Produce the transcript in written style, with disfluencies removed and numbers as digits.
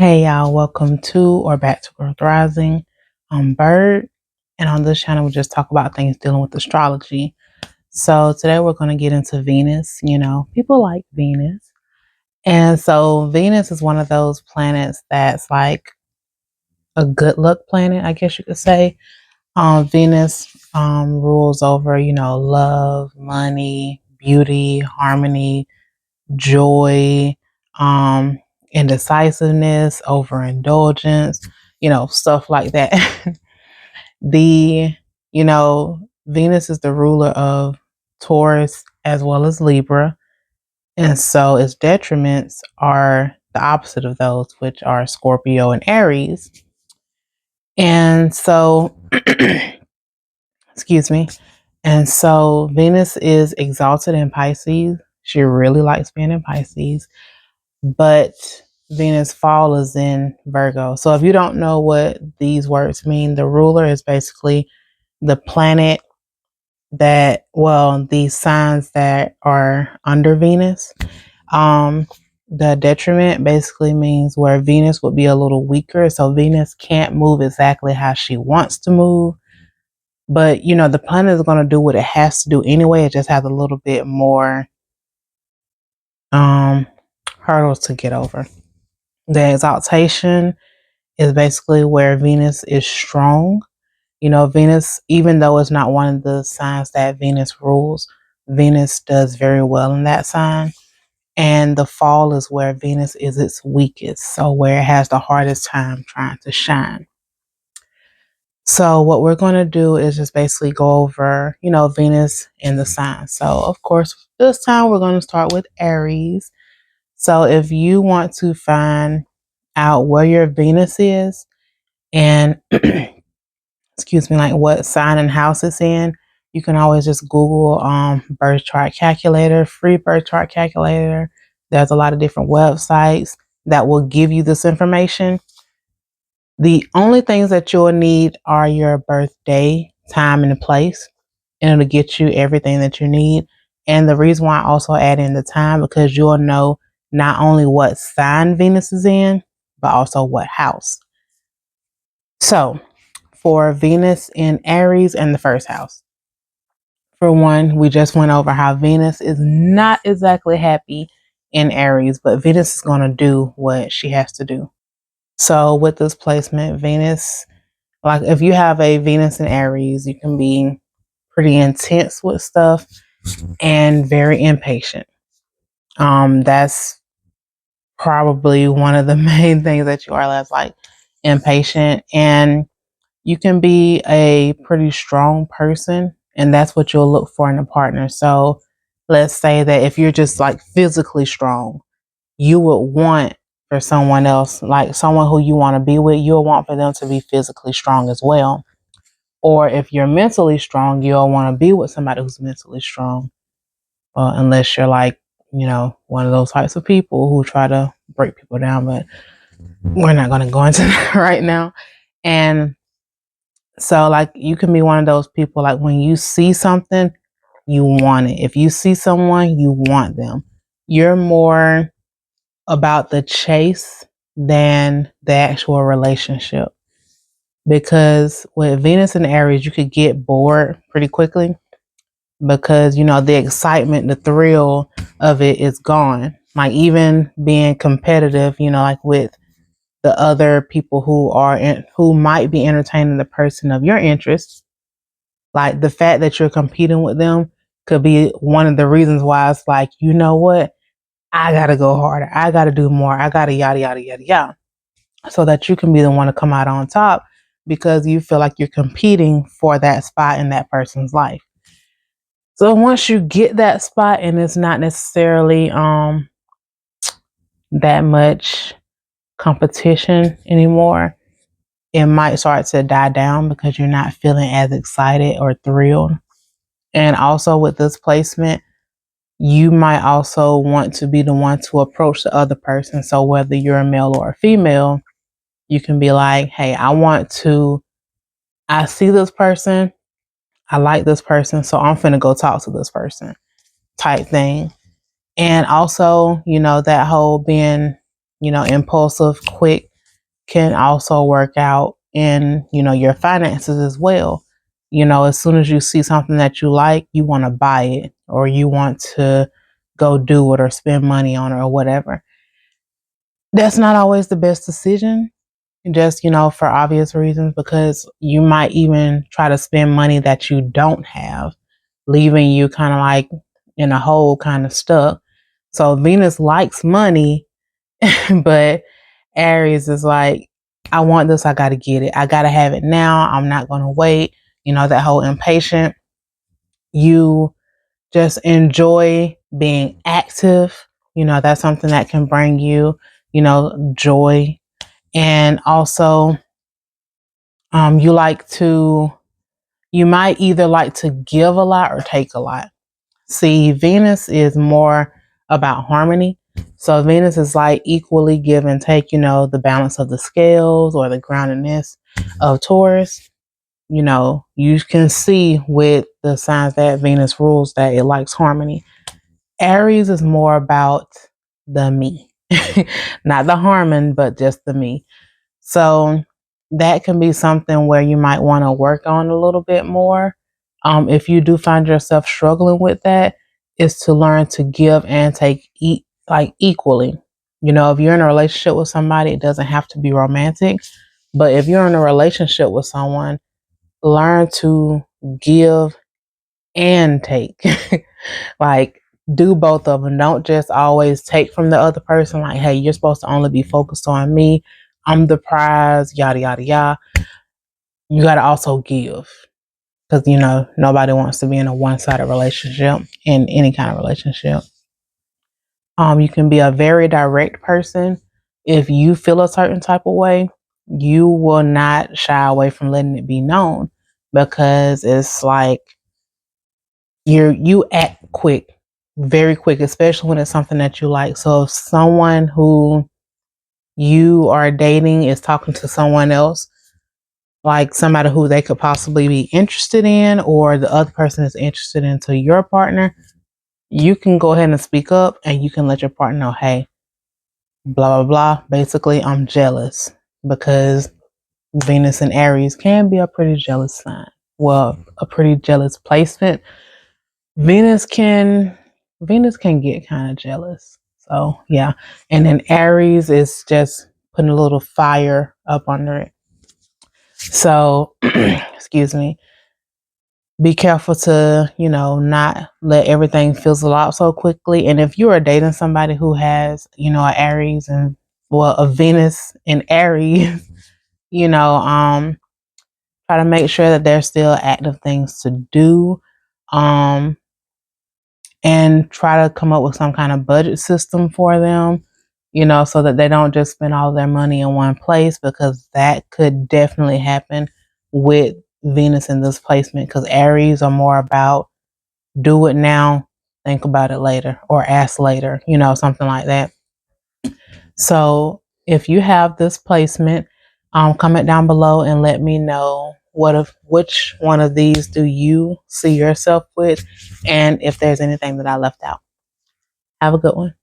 Hey y'all, welcome to or back to Growth Rising. I'm Bird, and on this channel we just talk about things dealing with astrology. So today we're going to get into Venus. People like Venus. And so Venus is one of those planets that's like a good luck planet, I guess you could say. Venus rules over, love, money, beauty, harmony, joy, um, indecisiveness, overindulgence, stuff like that. the, Venus is the ruler of Taurus as well as Libra. And so its detriments are the opposite of those, which are Scorpio and Aries. And so, excuse me. And so Venus is exalted in Pisces. She really likes being in Pisces. But Venus fall is in Virgo. So if you don't know what these words mean, the ruler is basically the planet these signs that are under Venus. The detriment basically means where Venus would be a little weaker. So Venus can't move exactly how she wants to move. But, the planet is going to do what it has to do anyway. It just has a little bit more hurdles to get over. The exaltation is basically where Venus is strong. Venus, even though it's not one of the signs that Venus rules, Venus does very well in that sign. And the fall is where Venus is its weakest, so where it has the hardest time trying to shine. So what we're going to do is just basically go over, Venus and the signs. So of course, this time we're going to start with Aries. So if you want to find out where your Venus is and excuse me, like what sign and house it's in, you can always just Google birth chart calculator, free birth chart calculator. There's a lot of different websites that will give you this information. The only things that you'll need are your birthday, time, and place, and it'll get you everything that you need. And the reason why I also add in the time, because you'll know not only what sign Venus is in, but also what house. So for Venus in Aries and the first house. For one, we just went over how Venus is not exactly happy in Aries, but Venus is going to do what she has to do. So with this placement, Venus, like if you have a Venus in Aries, you can be pretty intense with stuff and very impatient. That's probably one of the main things that you are. That's like impatient, and you can be a pretty strong person, and that's what you'll look for in a partner. So let's say that if you're just like physically strong, you would want for someone else, like someone who you want to be with, you'll want for them to be physically strong as well. Or if you're mentally strong, you'll want to be with somebody who's mentally strong. Unless you're like, one of those types of people who try to break people down, but we're not going to go into that right now. And so like you can be one of those people, like when you see something, you want it. If you see someone, you want them. You're more about the chase than the actual relationship. Because with Venus and Aries, you could get bored pretty quickly because, the excitement, the thrill of it is gone. Like even being competitive, like with the other people who might be entertaining the person of your interest. Like the fact that you're competing with them could be one of the reasons why it's like, you know what? I got to go harder. I got to do more. I got to yada, yada, yada, yada. So that you can be the one to come out on top because you feel like you're competing for that spot in that person's life. So once you get that spot and it's not necessarily that much competition anymore, it might start to die down because you're not feeling as excited or thrilled. And also with this placement, you might also want to be the one to approach the other person. So whether you're a male or a female, you can be like, hey, I see this person. I like this person. So I'm finna go talk to this person type thing. And also, that whole being, impulsive, quick, can also work out in, your finances as well. As soon as you see something that you like, you want to buy it, or you want to go do it or spend money on it or whatever. That's not always the best decision, just, for obvious reasons, because you might even try to spend money that you don't have, leaving you kind of like in a hole, kind of stuck. So Venus likes money, but Aries is like, I want this, I got to get it. I got to have it now. I'm not going to wait. That whole impatient. You just enjoy being active. That's something that can bring you, joy. And also, you might either like to give a lot or take a lot. See, Venus is more about harmony. So Venus is like equally give and take, the balance of the scales or the groundedness of Taurus. You can see with the signs that Venus rules that it likes harmony. Aries is more about the me, not the harmony, but just the me. So that can be something where you might want to work on a little bit more. If you do find yourself struggling with that, is to learn to give and take like equally. If you're in a relationship with somebody, it doesn't have to be romantic. But if you're in a relationship with someone, learn to give and take. Like, do both of them. Don't just always take from the other person. Like, hey, you're supposed to only be focused on me. I'm the prize, yada, yada, yada. You got to also give, because, nobody wants to be in a one-sided relationship, in any kind of relationship. You can be a very direct person. If you feel a certain type of way, you will not shy away from letting it be known, because it's like you act quick, very quick, especially when it's something that you like. So if someone who you are dating is talking to someone else, like somebody who they could possibly be interested in, or the other person is interested into your partner, you can go ahead and speak up, and you can let your partner know, hey, blah, blah, blah. Basically, I'm jealous, because Venus and Aries can be a pretty jealous sign. Well, a pretty jealous placement. Venus can get kind of jealous. So yeah. And then Aries is just putting a little fire up under it. So excuse me. Be careful to, not let everything fizzle out so quickly. And if you are dating somebody who has, an Aries and, well, a Venus in Aries, try to make sure that there's still active things to do. And try to come up with some kind of budget system for them, so that they don't just spend all their money in one place, because that could definitely happen with Venus in this placement, because Aries are more about do it now, think about it later, or ask later, something like that. So if you have this placement, comment down below and let me know which one of these do you see yourself with, and if there's anything that I left out. Have a good one.